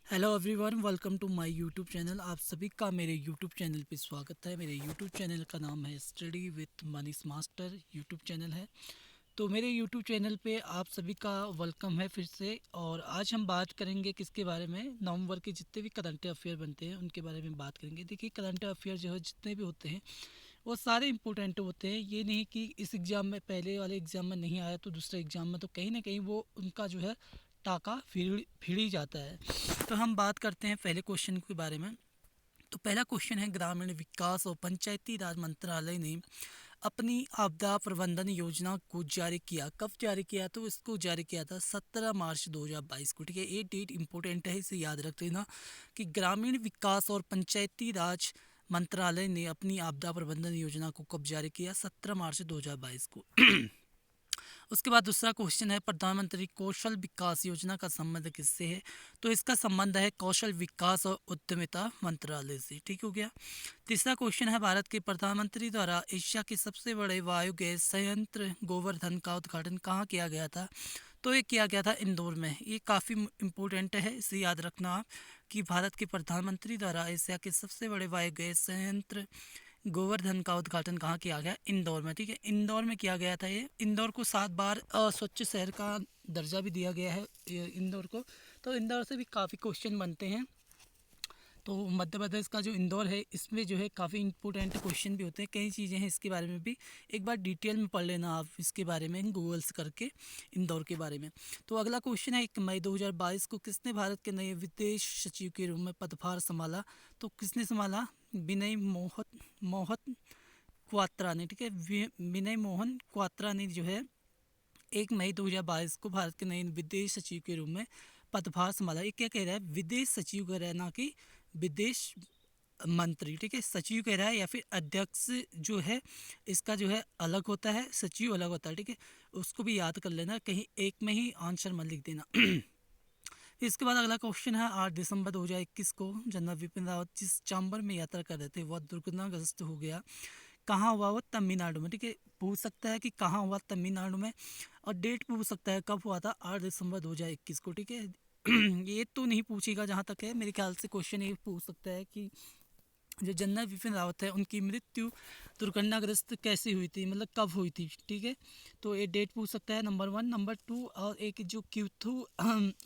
Hello everyone, welcome to my YouTube channel. आप सभी का मेरे यूट्यूब चैनल पे स्वागत है। मेरे यूट्यूब चैनल का नाम है study with Manish master YouTube channel है। तो मेरे यूट्यूब चैनल पे आप सभी का वेलकम है फिर से। और आज हम बात करेंगे किसके बारे में, नवंबर के जितने भी करंट अफेयर बनते हैं उनके बारे में बात करेंगे। देखिए, करंट अफेयर जो है जितने भी होते हैं वो सारे इंपॉर्टेंट होते हैं। ये नहीं कि इस एग्ज़ाम में, पहले वाले एग्ज़ाम में नहीं आया तो दूसरे एग्ज़ाम में तो कहीं ना कहीं वो उनका जो है टाका फिर ही जाता है। तो हम बात करते हैं पहले क्वेश्चन के बारे में। तो पहला क्वेश्चन है, ग्रामीण विकास और पंचायती राज मंत्रालय ने अपनी आपदा प्रबंधन योजना को जारी किया। कब जारी किया? तो इसको जारी किया था 17 मार्च 2022 को। ठीक है, ये डेट इंपॉर्टेंट है, इसे याद रख लेना कि ग्रामीण विकास और पंचायती राज मंत्रालय ने अपनी आपदा प्रबंधन योजना को कब जारी किया? 17 मार्च 2022 को। उसके बाद दूसरा क्वेश्चन है, प्रधानमंत्री कौशल विकास योजना का संबंध किससे है? तो इसका संबंध है कौशल विकास और उद्यमिता मंत्रालय से। ठीक हो गया। तीसरा क्वेश्चन है, भारत के प्रधानमंत्री द्वारा एशिया के सबसे बड़े बायोगैस संयंत्र गोवर्धन का उद्घाटन कहाँ किया गया था? तो ये किया गया था इंदौर में। ये काफ़ी इम्पोर्टेंट है, इसे याद रखना आप कि भारत के प्रधानमंत्री द्वारा एशिया के सबसे बड़े बायोगैस संयंत्र गोवर्धन का उद्घाटन कहाँ किया गया? इंदौर में। ठीक है, इंदौर में किया गया था ये। इंदौर को 7 बार स्वच्छ शहर का दर्जा भी दिया गया है इंदौर को। तो इंदौर से भी काफ़ी क्वेश्चन बनते हैं। तो मध्य प्रदेश का जो इंदौर है इसमें जो है काफ़ी इंपॉर्टेंट क्वेश्चन भी होते हैं, कई चीज़ें हैं इसके बारे में भी एक बार डिटेल में पढ़ लेना आप इसके बारे में गूगल्स करके इंदौर के बारे में। तो अगला क्वेश्चन है, 1 मई 2022 को किसने भारत के नए विदेश सचिव के रूप में पदभार संभाला? तो किसने संभाला? विनय मोहन क्वात्रा ने। ठीक है, विनय मोहन क्वात्रा ने जो है 1 मई 2022 को भारत के नए विदेश सचिव के रूप में पदभार संभाला। ये क्या कह रहा है? विदेश सचिव कह रहा है, ना कि विदेश मंत्री। ठीक है, सचिव कह रहा है या फिर अध्यक्ष जो है इसका जो है अलग होता है, सचिव अलग होता है। ठीक है, उसको भी याद कर लेना, कहीं एक में ही आंसर मत लिख देना। इसके बाद अगला क्वेश्चन है, 8 दिसंबर 2021 को जनरल बिपिन रावत जिस चांबर में यात्रा कर रहे थे वह दुर्घटनाग्रस्त हो गया। कहाँ हुआ? वो तमिलनाडु में। ठीक है, पूछ सकता है कि कहाँ हुआ? तमिलनाडु में। और डेट पूछ सकता है कब हुआ था? 8 दिसंबर 2021 को। ठीक है, ये तो नहीं पूछेगा जहाँ तक है मेरे ख्याल से। क्वेश्चन ये पूछ सकता है कि जो जनरल बिपिन रावत है उनकी मृत्यु दुर्घटनाग्रस्त कैसे हुई थी, मतलब कब हुई थी। ठीक है, तो ये डेट पूछ सकता है, नंबर 1। नंबर 2, और एक जो क्यूथू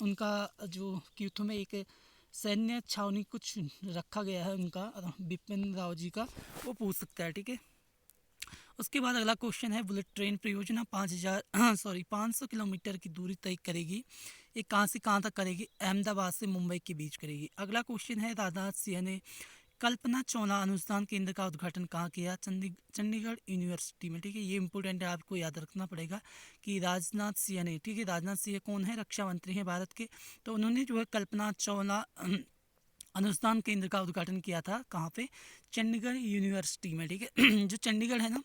उनका जो क्यूथू में एक सैन्य छावनी कुछ रखा गया है उनका, बिपिन रावत जी का, वो पूछ सकता है। ठीक है, उसके बाद अगला क्वेश्चन है, बुलेट ट्रेन परियोजना 500 किलोमीटर की दूरी तय करेगी। ये कहाँ से कहाँ तक करेगी? अहमदाबाद से मुंबई के बीच करेगी। अगला क्वेश्चन है, राजनाथ सिंह ने कल्पना चावला अनुसंधान केंद्र का उद्घाटन कहाँ किया? चंडीगढ़ यूनिवर्सिटी में। ठीक है, ये इंपॉर्टेंट है, आपको याद रखना पड़ेगा कि राजनाथ सिंह ने, ठीक है, राजनाथ सिंह कौन है? रक्षा मंत्री हैं भारत के। तो उन्होंने जो है कल्पना चावला अनुसंधान केंद्र का उद्घाटन किया था, कहाँ पे? चंडीगढ़ यूनिवर्सिटी में। ठीक है, जो चंडीगढ़ है ना,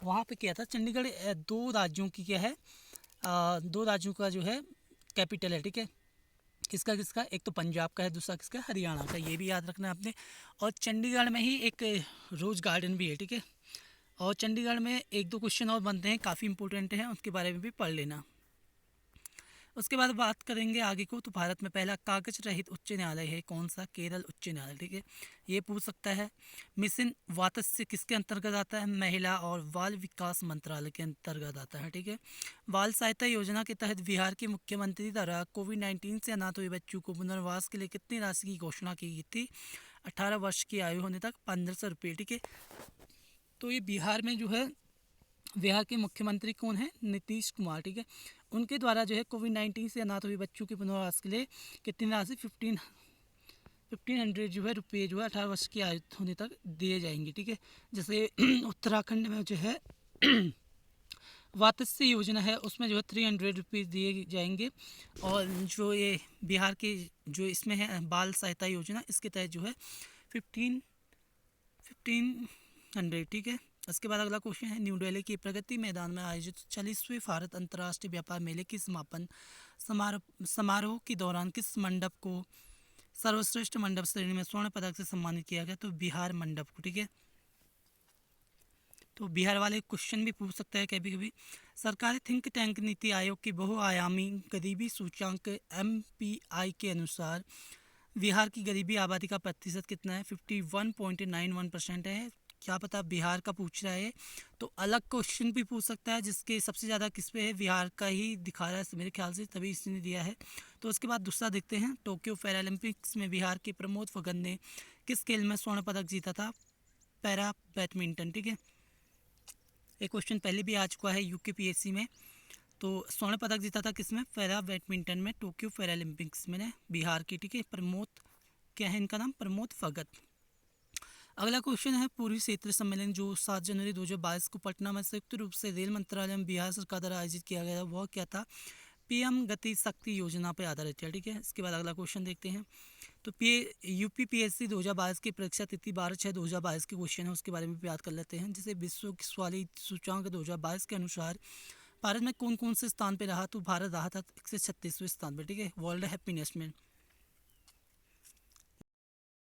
वहाँ पे किया था। चंडीगढ़ दो राज्यों की क्या है, दो राज्यों का जो है कैपिटल है। ठीक है, किसका किसका? एक तो पंजाब का है, दूसरा किसका? हरियाणा का। ये भी याद रखना है आपने। और चंडीगढ़ में ही एक रोज़ गार्डन भी है। ठीक है, और चंडीगढ़ में एक दो क्वेश्चन और बनते हैं, काफ़ी इंपॉर्टेंट हैं, उसके बारे में भी पढ़ लेना। उसके बाद बात करेंगे आगे को, तो भारत में पहला कागज रहित उच्च न्यायालय है कौन सा? केरल उच्च न्यायालय। ठीक है, ये पूछ सकता है। मिशन वात्स्य किसके अंतर्गत आता है? महिला और बाल विकास मंत्रालय के अंतर्गत आता है। ठीक है, बाल सहायता योजना के तहत बिहार के मुख्यमंत्री द्वारा कोविड-19 से अनाथ हुए बच्चों को पुनर्वास के लिए कितनी राशि की घोषणा की गई थी? 18 वर्ष की आयु होने तक 1500 रुपये। ठीक है, तो ये बिहार में जो है, बिहार के मुख्यमंत्री कौन है? नीतीश कुमार। ठीक है, उनके द्वारा जो है कोविड-19 से अनाथ हुए बच्चों के पुनर्वास के लिए कितनी राशि? 1500 जो है रुपये जो है 18 वर्ष की आयु होने तक दिए जाएंगे। ठीक है, जैसे उत्तराखंड में जो है वात्स्य योजना है उसमें जो है 300 रुपीज़ दिए जाएंगे। और जो ये बिहार के जो इसमें है बाल सहायता योजना, इसके तहत जो है 1500। ठीक है, इसके बाद अगला क्वेश्चन है, न्यू दिल्ली के प्रगति मैदान में आयोजित 40वें भारत अंतर्राष्ट्रीय व्यापार मेले के समापन समारोह के दौरान किस मंडप को सर्वश्रेष्ठ मंडप श्रेणी में स्वर्ण पदक से सम्मानित किया गया? तो बिहार मंडप को। ठीक है, तो बिहार वाले क्वेश्चन भी पूछ सकते हैं कभी कभी। सरकारी थिंक टैंक नीति आयोग की बहुआयामी गरीबी सूचांक MPI के अनुसार बिहार की गरीबी आबादी का प्रतिशत कितना है? 51.91% है। क्या पता बिहार का पूछ रहा है, तो अलग क्वेश्चन भी पूछ सकता है जिसके सबसे ज़्यादा किस पे है, बिहार का ही दिखा रहा है मेरे ख्याल से, तभी इसने दिया है। तो उसके बाद दूसरा देखते हैं, टोक्यो पैरालंपिक्स में बिहार के प्रमोद फगन ने किस खेल में स्वर्ण पदक जीता था? Para badminton. ठीक है, एक क्वेश्चन पहले भी आ चुका है UKPSC में। तो स्वर्ण पदक जीता था किसमें? पैरा बैडमिंटन में, टोक्यो पैरालंपिक्स में ने बिहार की। ठीक है, प्रमोद, क्या है इनका नाम? प्रमोद फगत। अगला क्वेश्चन है, पूर्वी क्षेत्र सम्मेलन जो 7 जनवरी 2022 को पटना में संयुक्त रूप से रेल मंत्रालय में बिहार सरकार द्वारा आयोजित किया गया, वह क्या था? PM गति शक्ति योजना पर आधारित है। ठीक है, इसके बाद अगला क्वेश्चन देखते हैं। तो UPPSC 2022 की परीक्षा तिथि 12/6/2022 के क्वेश्चन है, उसके बारे में भी याद कर लेते हैं। जैसे विश्व स्वास्थ्य सूचांक 2022 के अनुसार भारत में कौन कौन से स्थान पे रहा? तो भारत रहा था 136वें स्थान पे। ठीक है, वर्ल्ड हैप्पीनेस में।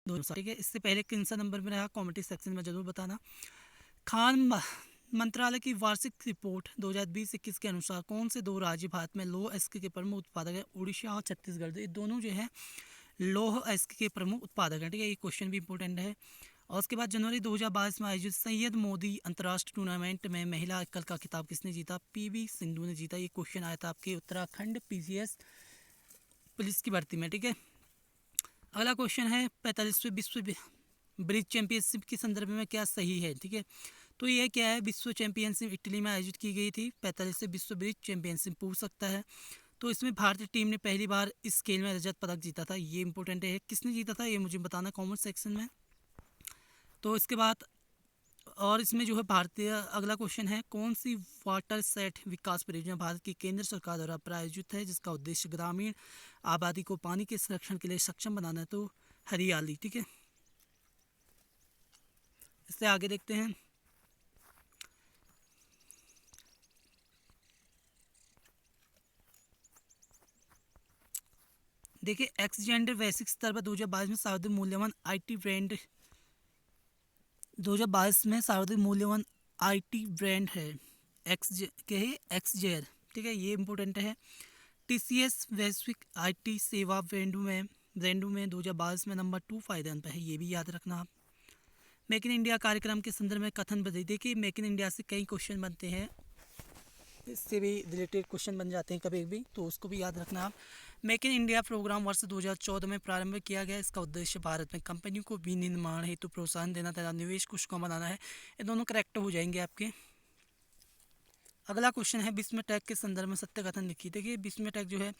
ठीक है, इससे पहले किन सा नंबर में रहा? कमेंट सेक्शन में जरूर बताना। खान मंत्रालय की वार्षिक रिपोर्ट 2020-21 के अनुसार कौन से दो राज्य भारत में लौह अयस्क के प्रमुख उत्पादक है? उड़ीसा और छत्तीसगढ़। ये दोनों जो है लौह अयस्क के प्रमुख उत्पादक हैं। ठीक है, ये क्वेश्चन भी इंपॉर्टेंट है। और उसके बाद जनवरी 2022 में आयोजित सैयद मोदी अंतर्राष्ट्रीय टूर्नामेंट में महिला एकल का खिताब किसने जीता? PV सिंधु ने जीता। ये क्वेश्चन आया था आपके उत्तराखंड PCS पुलिस की भर्ती में। ठीक है, अगला क्वेश्चन है, 45वें विश्व ब्रिज चैंपियनशिप के संदर्भ में क्या सही है? ठीक है, तो ये क्या है? विश्व चैंपियनशिप इटली में आयोजित की गई थी। 45वें विश्व ब्रिज चैंपियनशिप पूछ सकता है। तो इसमें भारतीय टीम ने पहली बार इस खेल में रजत पदक जीता था। ये इंपॉर्टेंट है, किसने जीता था ये मुझे बताना कमेंट सेक्शन में। तो इसके बाद और इसमें जो है भारतीय, अगला क्वेश्चन है, कौन सी वाटर सेट विकास परियोजना भारत की केंद्र सरकार द्वारा प्रायोजित है जिसका उद्देश्य ग्रामीण आबादी को पानी के संरक्षण के लिए सक्षम बनाना है? तो हरियाली। ठीक है, इससे आगे देखते हैं। देखिए, एक्स जेंडर वैश्विक स्तर पर 2022 में सर्वाधिक मूल्यवान IT ब्रांड, 2022 में सर्वाधिक मूल्यवान IT ब्रांड है एक्सजेयर। ठीक है, ये इंपॉर्टेंट है। TCS वैश्विक IT सेवा ब्रांडों में 2022 में नंबर 2 पायदान पर है, ये भी याद रखना आप। मेक इन इंडिया कार्यक्रम के संदर्भ में कथन बदली। देखिए, मेक इन इंडिया से कई क्वेश्चन बनते हैं, इससे भी रिलेटेड क्वेश्चन बन जाते हैं कभी भी, तो उसको भी याद रखना आप। मेक इन इंडिया प्रोग्राम वर्ष 2014 में प्रारंभ किया गया। इसका उद्देश्य भारत में कंपनियों को विनिर्माण हेतु प्रोत्साहन देना तथा निवेश को सुगम बनाना है। ये दोनों करेक्ट हो जाएंगे आपके। अगला क्वेश्चन है, विश्व टेक के संदर्भ में सत्य कथन लिखिए। देखिए, विश्व टेक जो है,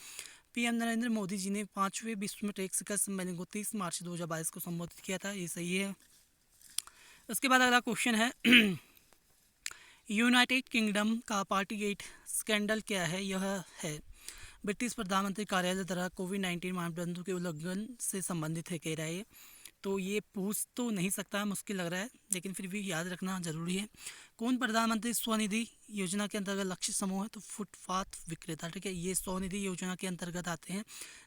PM नरेंद्र मोदी जी ने 5वें विश्व टेक शिखर सम्मेलन को 30 मार्च 2022 को संबोधित किया था, ये सही है। उसके बाद अगला क्वेश्चन है, यूनाइटेड किंगडम का पार्टीगेट स्कैंडल क्या है? यह है ब्रिटिश प्रधानमंत्री कार्यालय द्वारा कोविड-19 मानदंडों के उल्लंघन से संबंधित है, कह रहा है। तो ये पूछ तो नहीं सकता है, मुश्किल लग रहा है, लेकिन फिर भी याद रखना जरूरी है। कौन प्रधानमंत्री स्वनिधि योजना के अंतर्गत लक्षित समूह है? तो फुटपाथ विक्रेता। ठीक है, ये स्वनिधि योजना के अंतर्गत आते हैं।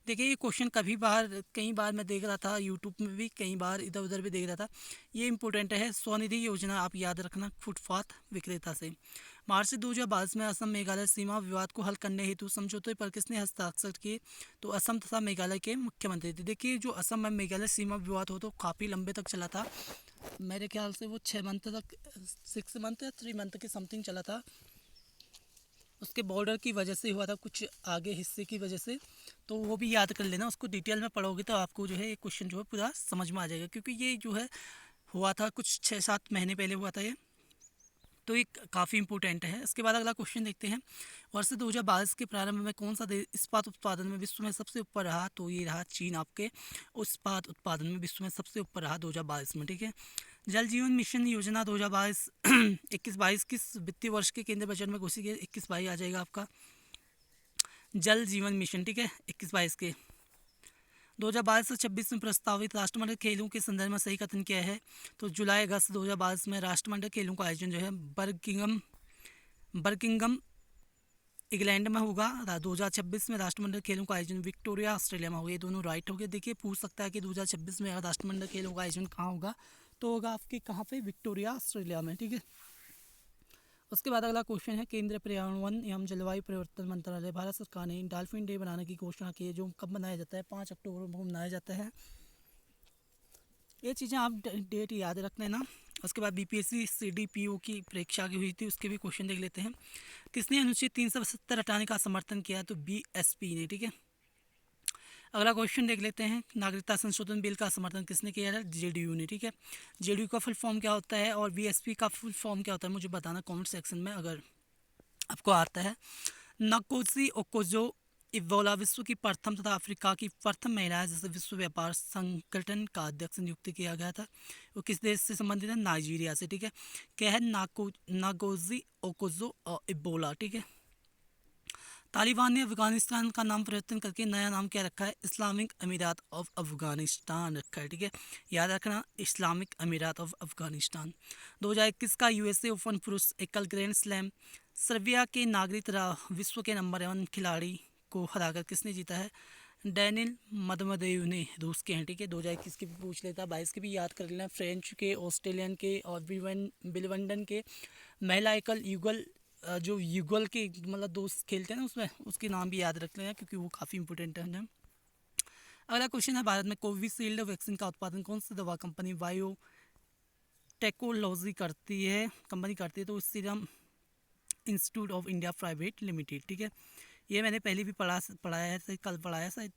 देखिए, ये क्वेश्चन कई बार मैं देख रहा था यूट्यूब में भी, कई बार इधर उधर भी देख रहा था। ये इंपॉर्टेंट है, स्वनिधि योजना आप याद रखना, फुटपाथ विक्रेता से। मार्च 2022 में असम मेघालय सीमा विवाद को हल करने हेतु समझौते पर किसने हस्ताक्षर किए? तो असम तथा मेघालय के मुख्यमंत्री थे। देखिए, जो असम में मेघालय सीमा विवाद हो तो काफ़ी लंबे तक चला था, मेरे ख्याल से वो 6 मंथ तक, 6 मंथ या 3 मंथ के समथिंग चला था। उसके बॉर्डर की वजह से हुआ था, कुछ आगे हिस्से की वजह से, तो वो भी याद कर लेना। उसको डिटेल में पढ़ोगे तो आपको जो है ये क्वेश्चन जो है पूरा समझ में आ जाएगा, क्योंकि ये जो है हुआ था कुछ 6-7 महीने पहले हुआ था ये, तो ये काफ़ी इंपॉर्टेंट है। इसके बाद अगला क्वेश्चन देखते हैं, वर्ष 2022 के प्रारंभ में कौन सा देश इस्पात उत्पादन में विश्व में सबसे ऊपर रहा? तो ये रहा चीन, आपके इस्पात उत्पादन में विश्व में सबसे ऊपर रहा 2022 में। ठीक है, जल जीवन मिशन योजना 2022 21-22 किस वित्तीय वर्ष के केंद्रीय बजट में घोषित किया? 21-22 आ जाएगा आपका जल जीवन मिशन। ठीक है, 21-22 के 2022 से 26 में प्रस्तावित राष्ट्रमंडल खेलों के संदर्भ में सही कथन क्या है? तो जुलाई अगस्त 2022 में राष्ट्रमंडल खेलों का आयोजन जो है बर्किंगम इंग्लैंड में होगा। 2026 में राष्ट्रमंडल खेलों का आयोजन विक्टोरिया ऑस्ट्रेलिया में होगा। ये दोनों राइट हो गए। देखिए, पूछ सकता है कि 2026 में राष्ट्रमंडल खेलों का आयोजन कहाँ होगा? तो होगा आपके कहाँ पे? विक्टोरिया ऑस्ट्रेलिया में। ठीक है, उसके बाद अगला क्वेश्चन है, केंद्रीय पर्यावरण वन एवं जलवायु परिवर्तन मंत्रालय भारत सरकार ने डॉल्फिन डे बनाने की घोषणा की है, जो कब मनाया जाता है? 5 अक्टूबर को मनाया जाता है। ये चीज़ें आप डेट याद रख लेना। उसके बाद बीपीएससी सीडीपीओ की परीक्षा की हुई थी, उसके भी क्वेश्चन देख लेते हैं। किसने अनुच्छेद 370 हटाने का समर्थन किया? तो बीएसपी ने, ठीक है। अगला क्वेश्चन देख लेते हैं, नागरिकता संशोधन बिल का समर्थन किसने किया है? जेडीयू ने, ठीक है। जेडीयू का फुल फॉर्म क्या होता है और बीएसपी का फुल फॉर्म क्या होता है, मुझे बताना कमेंट सेक्शन में अगर आपको आता है। नकोसी ओकोजो इवोला विश्व की प्रथम तथा अफ्रीका की प्रथम महिला है जिसे विश्व व्यापार संगठन का अध्यक्ष नियुक्त किया गया था। वो किस देश से संबंधित है? नाइजीरिया से, ठीक है। क्या है? नागोजी ओकोजो इबोला, ठीक है। तालिबान ने अफगानिस्तान का नाम परिवर्तन करके नया नाम क्या रखा है? इस्लामिक अमीरात ऑफ अफगानिस्तान रखा है, ठीक है। याद रखना, इस्लामिक अमीरात ऑफ अफगानिस्तान। 2021 का यूएसए ओपन पुरुष एकल ग्रैंड स्लैम सर्बिया के नागरिक विश्व के नंबर 1 खिलाड़ी को हराकर किसने जीता है? डैनिल मदमदेव ने, रूस के हैं, ठीक है। 2021 के भी पूछ लेता, 22 के भी याद कर लेना, फ्रेंच के, ऑस्ट्रेलियन के और बिलवंडन के महिला एकल युगल जो युगल के मतलब दोस्त खेलते हैं ना, उसमें उसके नाम भी याद रख लेना क्योंकि वो काफ़ी इंपॉर्टेंट है। अगला क्वेश्चन है, भारत में कोविशील्ड वैक्सीन का उत्पादन कौन सी दवा कंपनी बायो टेक्नोलॉजी करती है? तो serum institute of India private limited, ठीक है। ये मैंने पहले भी पढ़ाया है, कल पढ़ाया शायद।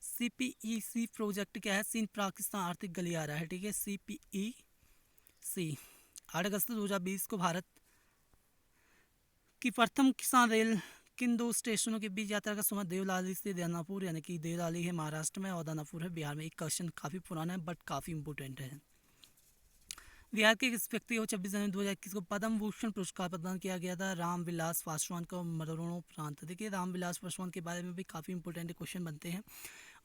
CPEC प्रोजेक्ट क्या है? चीन पाकिस्तान आर्थिक गलियारा है, ठीक है। CPEC 8 अगस्त 2020 को भारत की प्रथम किसान रेल किन 2 स्टेशनों के बीच यात्रा का समय? देवलाली से दानापुर, यानी कि देवलाली है महाराष्ट्र में और दानापुर है बिहार में। एक क्वेश्चन काफ़ी पुराना है बट काफ़ी इंपॉर्टेंट है। बिहार के किस व्यक्ति को 26 जनवरी 2021 को पद्म भूषण पुरस्कार प्रदान किया गया था? रामविलास पासवान को मरणोपरांत। देखिए, रामविलास पासवान के बारे में भी काफ़ी इंपॉर्टेंट क्वेश्चन बनते हैं,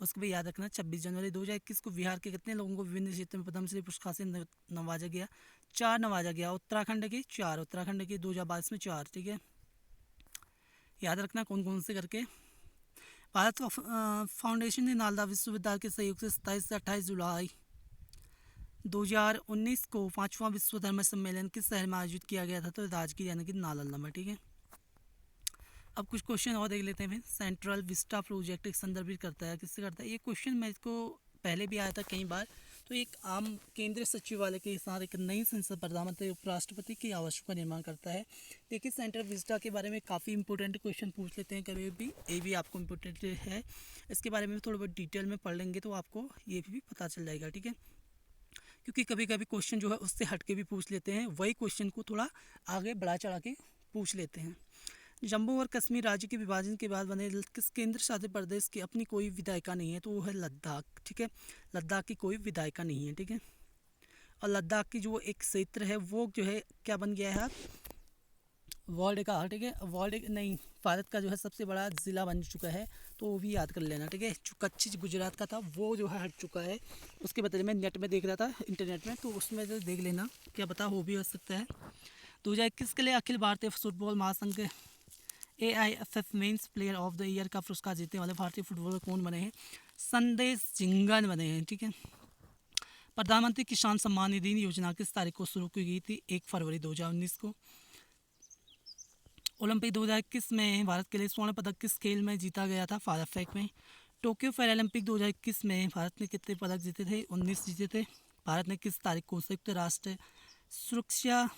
उसको भी याद रखना। 26 जनवरी 2021 को बिहार के कितने लोगों को विभिन्न क्षेत्रों में पद्मश्री पुरस्कार से नवाजा गया? 4 नवाजा गया। उत्तराखंड के 4, उत्तराखंड के 2022 में 4, ठीक है। याद रखना कौन कौन से करके। भारत फाउंडेशन ने नालंदा विश्वविद्यालय के सहयोग से 27 से 28 जुलाई 2019 को 5वां विश्व धर्म सम्मेलन किस शहर में आयोजित किया गया था? तो राजगीर, यानी कि नालंदा में, ठीक है। अब कुछ क्वेश्चन और देख लेते हैं फिर। सेंट्रल विस्टा प्रोजेक्ट संदर्भित करता है, किससे करता है? ये क्वेश्चन मेरे को पहले भी आया था कई बार। तो एक आम केंद्रीय सचिवालय के साथ एक नई संसद प्रधानमंत्री उपराष्ट्रपति की आवासों का निर्माण करता है। देखिए, सेंट्रल विस्टा के बारे में काफ़ी इंपॉर्टेंट क्वेश्चन पूछ लेते हैं कभी भी, ये भी आपको इम्पोर्टेंट है। इसके बारे में थोड़ा बहुत डिटेल में पढ़ लेंगे तो आपको ये भी पता चल जाएगा, ठीक है। क्योंकि कभी कभी क्वेश्चन जो है उससे हट के भी पूछ लेते हैं, वही क्वेश्चन को थोड़ा आगे बढ़ा चढ़ा के पूछ लेते हैं। जम्मू और कश्मीर राज्य के विभाजन के बाद बने किस केंद्र शासित प्रदेश की अपनी कोई विधायिका नहीं है? तो वो है लद्दाख, ठीक है। लद्दाख की कोई विधायिका नहीं है, ठीक है। और लद्दाख की जो एक क्षेत्र है वो जो है क्या बन गया है? वर्ल्ड का, ठीक है। वर्ल्ड नहीं, भारत का जो है सबसे बड़ा ज़िला बन चुका है, तो वो भी याद कर लेना, ठीक है। जो कच्छ गुजरात का था वो जो है हट चुका है। उसके बदले में नेट में देख रहा था, इंटरनेट में, तो उसमें तो देख लेना, क्या पता हो भी हो सकता है। 2021 के लिए अखिल भारतीय फुटबॉल महासंघ AIFF men's player of the year का पुरस्कार जीतने वाले भारतीय फुटबॉलर कौन बने हैं? संदेश झिंगन बने हैं, ठीक है। प्रधानमंत्री किसान सम्मान निधि योजना किस तारीख को शुरू की गई थी? 1 फरवरी 2019 को। ओलंपिक 2021 में भारत के लिए स्वर्ण पदक किस खेल में जीता गया था? फायर फेंक में। टोक्यो पैरालंपिक 2021 में भारत ने कितने पदक जीते थे? 19 जीते थे। भारत ने किस तारीख को संयुक्त राष्ट्र सुरक्षा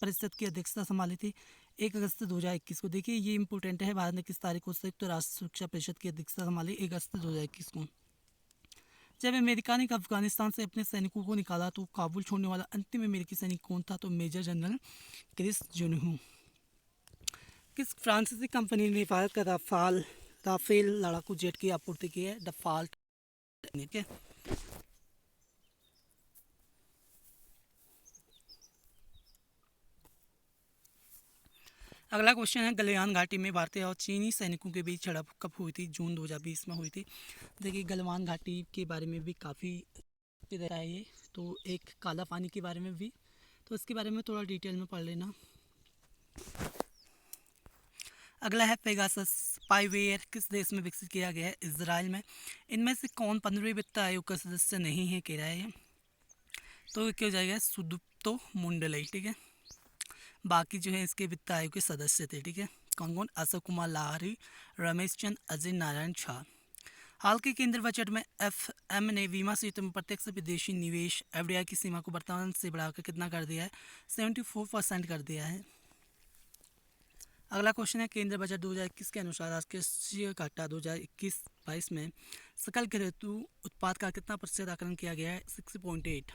परिषद की अध्यक्षता संभाली थी? 1 अगस्त 2021 को। देखिए, ये इंपॉर्टेंट है, भारत ने किस तारीख को संयुक्त राष्ट्र सुरक्षा परिषद की अध्यक्षता संभाली? 1 अगस्त 2021 को। जब अमेरिका ने अफगानिस्तान से अपने सैनिकों को निकाला तो काबुल छोड़ने वाला अंतिम अमेरिकी सैनिक कौन था? तो मेजर जनरल क्रिस जुनहू। किस फ्रांसीसी कंपनी ने भारत का राफेल लड़ाकू जेट की आपूर्ति की है? डफाल्ट, ठीक है। अगला क्वेश्चन है, गलवान घाटी में भारतीय और चीनी सैनिकों के बीच झड़प कब हुई थी? जून 2020 में हुई थी। देखिए, गलवान घाटी के बारे में भी काफ़ी है ये, तो एक काला पानी के बारे में भी, तो इसके बारे में थोड़ा डिटेल में पढ़ लेना। अगला है पेगासस स्पाईवेयर किस देश में विकसित किया गया है? इजराइल में। इनमें से कौन 15वें वित्त आयोग का सदस्य नहीं है, कह रहा है ये? तो क्या हो जाएगा? सुदीप्तो मुंडलई, ठीक है। बाकी जो है इसके वित्त आयोग के सदस्य थे। ठीक है, कौन कौन? अशोक कुमार लाहिरी, रमेश चंद, अजय नारायण झा। हाल के केंद्र बजट में एफएम ने बीमा क्षेत्र में प्रत्यक्ष विदेशी निवेश एफडीआई की सीमा को वर्तमान से बढ़ाकर कितना कर दिया है? 74% कर दिया है। अगला क्वेश्चन है, केंद्र बजट 2021 के अनुसार राष्ट्रीय घाटा 2021-22 में सकल घरेलू उत्पाद का कितना प्रतिशत आकलन किया गया है? 6.8।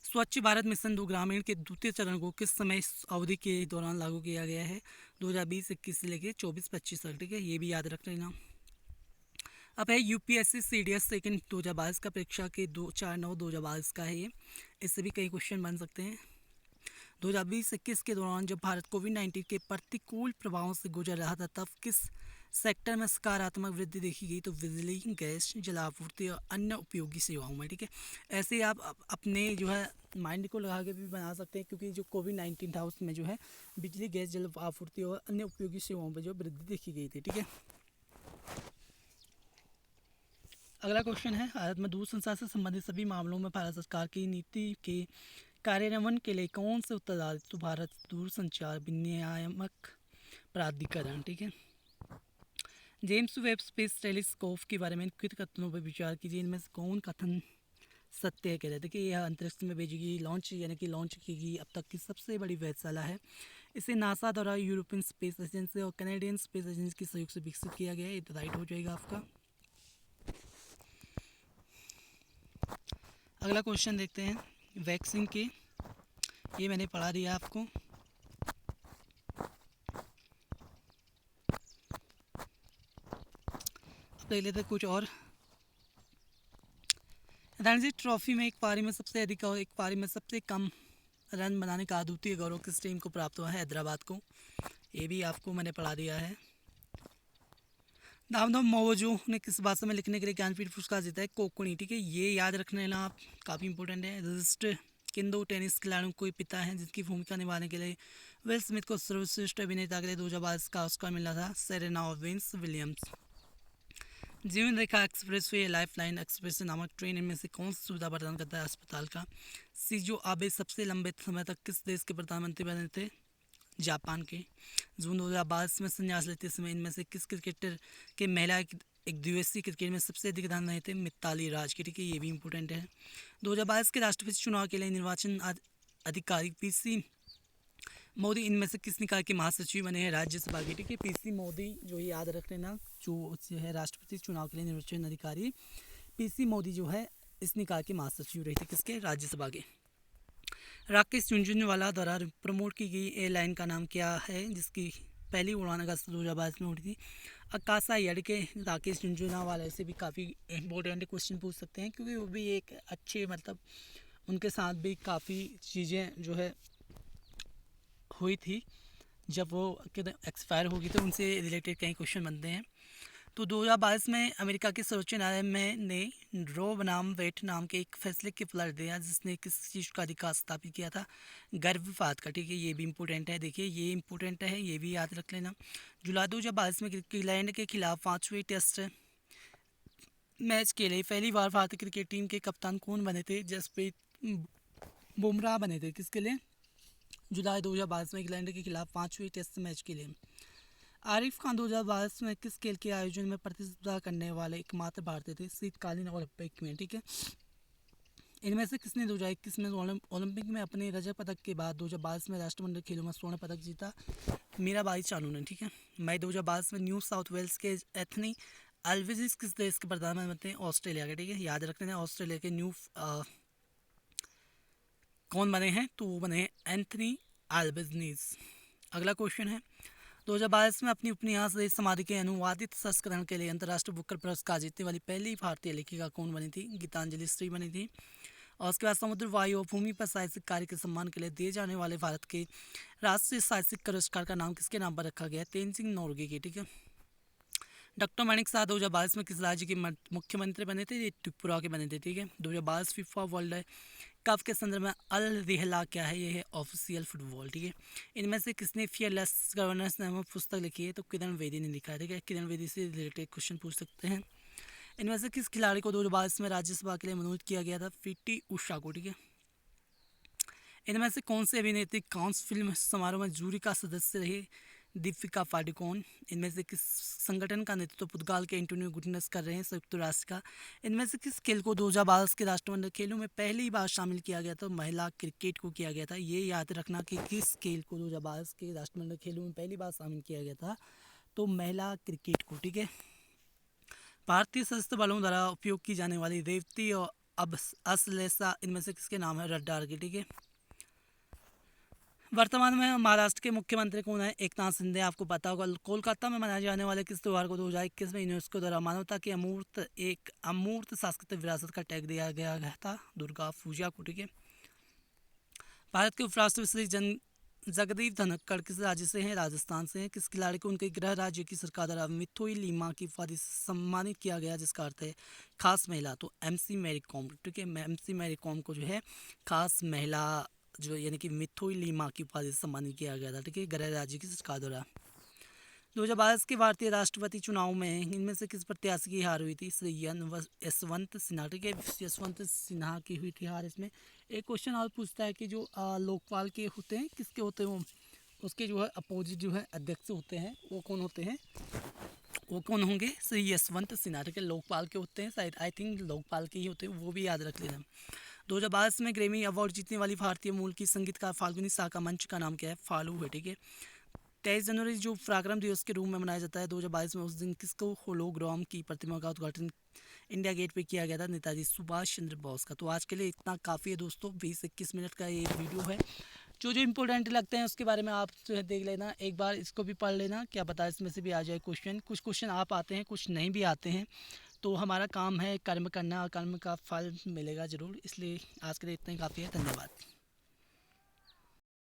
स्वच्छ भारत मिशन 2 ग्रामीण के द्वितीय चरण को किस समय अवधि के दौरान लागू किया गया है? 2020-21 से लेकर 24-25 तक। ठीक है, ये भी याद रख लेना। अब है यूपीएससी सीडीएस सेकंड 2022 का परीक्षा के 2/4/9/2022 का है ये। इससे भी कई क्वेश्चन बन सकते हैं। 2020-21 के दौरान जब भारत कोविड-19 के प्रतिकूल प्रभावों से गुजर रहा था, तब किस सेक्टर में सकारात्मक वृद्धि देखी गई? तो बिजली, गैस, जलापूर्ति और अन्य उपयोगी सेवाओं में। ठीक है, ऐसे ही आप अपने जो है माइंड को लगा के भी बना सकते हैं, क्योंकि जो कोविड-19 था उसमें जो है बिजली, गैस, जल आपूर्ति और अन्य उपयोगी सेवाओं पर जो वृद्धि देखी गई थी। ठीक है, अगला क्वेश्चन है, भारत में दूर संचार से संबंधित सभी मामलों में भारत सरकार की नीति के कार्यान्वयन के लिए कौन से उत्तरदायी? तो भारत दूरसंचार विनियामक प्राधिकरण। ठीक है, जेम्स वेब स्पेस टेलीस्कोप के बारे में कृत कथनों पर विचार कीजिए, इनमें से कौन कथन सत्य है? कह रहे थे कि यह अंतरिक्ष में भेजी गई लॉन्च की गई अब तक की सबसे बड़ी वेधशाला है। इसे नासा द्वारा यूरोपियन स्पेस एजेंसी और कैनेडियन स्पेस एजेंसी के सहयोग से विकसित किया गया है। ये तो राइट हो जाएगा आपका। अगला क्वेश्चन देखते हैं, वैक्सीन के, ये मैंने पढ़ा दिया आपको। अब देख लेते हैं कुछ और। रणजी ट्रॉफी में एक पारी में सबसे अधिक और एक पारी में सबसे कम रन बनाने का अद्वितीय गौरव किस टीम को प्राप्त हुआ है? हैदराबाद को। ये भी आपको मैंने पढ़ा दिया है। दामोदर मौजो ने किस भाषा में लिखने के लिए ज्ञानपीठ पुरस्कार जीता है? कोंकणी। ठीक है, ये याद रखने लेना आप, काफ़ी इंपॉर्टेंट है। रजिस्टर किन दो टेनिस खिलाड़ियों को पिता हैं जिनकी भूमिका निभाने के लिए विल स्मिथ को सर्वश्रेष्ठ अभिनेता के लिए 2022 का ऑस्कर मिला था? सेरेना और Vince Williams. Jeevan Rekha express way lifeline express नामक ट्रेन इनमें से कौन सी सुविधा प्रदान करता है? अस्पताल का। शिंजो आबे सबसे लंबे समय तक किस देश के प्रधानमंत्री बने थे? जापान के। जून 2022 में संन्यास लेते समय इनमें से किस क्रिकेटर के महिला एक दिवसीय क्रिकेट में सबसे अधिक रन रहे थे? मिताली राज के। ठीक है, ये भी इंपॉर्टेंट है। 2022 के राष्ट्रपति चुनाव के लिए निर्वाचन अधिकारी पीसी मोदी इनमें से किस निकाय के महासचिव बने हैं? राज्यसभा के। ठीक है, पीसी मोदी जो ये याद रख लेना, जो है राष्ट्रपति चुनाव के लिए निर्वाचन अधिकारी पीसी मोदी जो है इस निकाय के महासचिव रहे थे। किसके? राज्यसभा के। राकेश झुनझुनवाला द्वारा प्रमोट की गई एयरलाइन का नाम क्या है जिसकी पहली उड़ान अगस्त 2022 में उड़ी थी? आकाशा एयर के। राकेश झुनझुनवाला से भी काफ़ी इंपॉर्टेंट क्वेश्चन पूछ सकते हैं, क्योंकि वो भी एक अच्छे मतलब उनके साथ भी काफ़ी चीज़ें जो है हुई थी, जब वो एक्सपायर हो गई तो उनसे रिलेटेड कई क्वेश्चन बनते हैं। तो 2022 में अमेरिका के सर्वोच्च न्यायालय में ने रो बनाम वेट नाम के एक फैसले के पलट दिया, जिसने किस चीज़ का अधिकार स्थापित किया था? गर्भपात का। ठीक है, ये भी इंपॉर्टेंट है। देखिए, ये इंपॉर्टेंट है, ये भी याद रख लेना। जुलाई 2022 में इंग्लैंड के खिलाफ 5वें टेस्ट मैच के लिए पहली बार भारतीय क्रिकेट टीम के कप्तान कौन बने थे? जसप्रीत बुमराह बने थे। किसके लिए? जुलाई 2022 में इंग्लैंड के खिलाफ 5वें टेस्ट मैच के लिए। आरिफ खान 2022 में किस खेल के आयोजन में प्रतिस्पर्धा करने वाले एकमात्र भारतीय थे? शीतकालीन ओलंपिक में। ठीक है, इनमें से किसने 2021 में ओलंपिक में अपने रजत पदक के बाद 2022 में राष्ट्रमंडल खेलों में स्वर्ण पदक जीता? मीराबाई चानू ने। ठीक है, मई 2022 में न्यू साउथ वेल्स के एथनी अल्विजिस किस देश के प्रधानमंत्री बनते हैं? ऑस्ट्रेलिया के। ठीक है, याद रखते हैं ऑस्ट्रेलिया के न्यू कौन बने हैं? तो वो बने हैं एंथनी अल्बेनीज़। अगला क्वेश्चन है, 2022 में अपनी उपन्यास देश समाधि के अनुवादित संस्करण के लिए अंतर्राष्ट्रीय बुकर पुरस्कार जीतने वाली पहली भारतीय लेखिका कौन बनी थी? गीतांजलि श्री बनी थी। और उसके बाद समुद्र, वायु और भूमि पर साहित्यिक कार्य के सम्मान के लिए दिए जाने वाले भारत के राष्ट्रीय साहित्यिक पुरस्कार का नाम किसके नाम पर रखा गया? तेनजिंग नोरगे के। ठीक है, डॉक्टर माणिक शाह 2022 में किस राज्य के मुख्यमंत्री बने थे? ये त्रिपुरा के बने थे। ठीक है, 2022 फीफा वर्ल्ड कप के संदर्भ में अल रिहला क्या है? ये है ऑफिशियल फुटबॉल। ठीक है, इनमें से किसने फियरलेस गवर्नेंस नामक पुस्तक लिखी है? तो किरण बेदी ने लिखा है। ठीक है, किरण बेदी से रिलेटेड क्वेश्चन पूछ सकते हैं। इनमें से किस खिलाड़ी को 2022 में राज्यसभा के लिए मनोनीत किया गया था? पीटी उषा को। ठीक है, इनमें से कौन से अभिनेत्री कांस फिल्म समारोह में जूरी का सदस्य रही? दीपिका पादुकोण। इनमें से किस संगठन का नेतृत्व पुर्तगाल के एंटोनियो गुटरस कर रहे हैं? संयुक्त राष्ट्र का। इनमें से किस खेल को 2022 के राष्ट्रमंडल खेलों में पहली बार शामिल किया गया था? महिला क्रिकेट को किया गया था। ये याद रखना कि किस खेल को 2022 के राष्ट्रमंडल खेलों में पहली बार शामिल किया गया था, तो महिला क्रिकेट को। ठीक है। भारतीय सशस्त्र बलों द्वारा उपयोग की जाने वाली रेवती और अब असलेसा इनमें से किसके नाम है? रडार के। ठीक है। वर्तमान में महाराष्ट्र के मुख्यमंत्री कौन है? एकनाथ शिंदे। आपको पता होगा। कोलकाता में मनाए जाने वाले किस त्यौहार को 2021 में यूनेस्को द्वारा मानवता की अमूर्त सांस्कृतिक विरासत का टैग दिया गया था? दुर्गा पूजा को। ठीक है। भारत के उपराष्ट्रपति श्री जगदीप धनखड़ किस राज्य से हैं? राजस्थान से हैं। किस खिलाड़ी को उनके गृह राज्य की सरकार द्वारा मिथुई लीमा की उपाधि से सम्मानित किया गया, जिसका अर्थ है खास महिला? तो MC मैरी कॉम। ठीक है। MC मैरी कॉम को जो है खास महिला जो यानी कि मिथुई लीमा की उपाधि से सम्मानित किया गया था। ठीक है। गृह राज्य की सरकार द्वारा। 2022 के भारतीय राष्ट्रपति चुनाव में इनमें से किस प्रत्याशी की हार हुई थी? श्री यशवंत सिन्हा। ठीक है। यशवंत सिन्हा की हुई थी हार। इसमें एक क्वेश्चन और पूछता है कि जो लोकपाल के होते हैं, किसके होते हैं वो, उसके जो है अपोजिट जो है अध्यक्ष होते हैं, वो कौन होते हैं? वो कौन होंगे? श्री यशवंत सिन्हा। ठीक है। लोकपाल के होते हैं शायद, आई थिंक लोकपाल के ही होते हैं, वो भी याद रख लेना। 2022 में ग्रैमी अवार्ड जीतने वाली भारतीय मूल की संगीतकार फाल्गुनी शाह का मंच का नाम क्या है? फालू है। ठीक है। 23 जनवरी जो पराक्रम दिवस के रूप में मनाया जाता है 2022 में, उस दिन किसको होलोग्राम की प्रतिमा का उद्घाटन इंडिया गेट पे किया गया था? नेताजी सुभाष चंद्र बोस का। तो आज के लिए इतना काफ़ी है दोस्तों। 20-21 मिनट का ये वीडियो है। जो जो इंपॉर्टेंट लगते हैं उसके बारे में आप जो है देख लेना, एक बार इसको भी पढ़ लेना, क्या पता इसमें से भी आ जाए क्वेश्चन। कुछ क्वेश्चन आप आते हैं, कुछ नहीं भी आते हैं, तो हमारा काम है कर्म करना और कर्म का फल मिलेगा ज़रूर। इसलिए आज के लिए इतना ही काफ़ी है। धन्यवाद।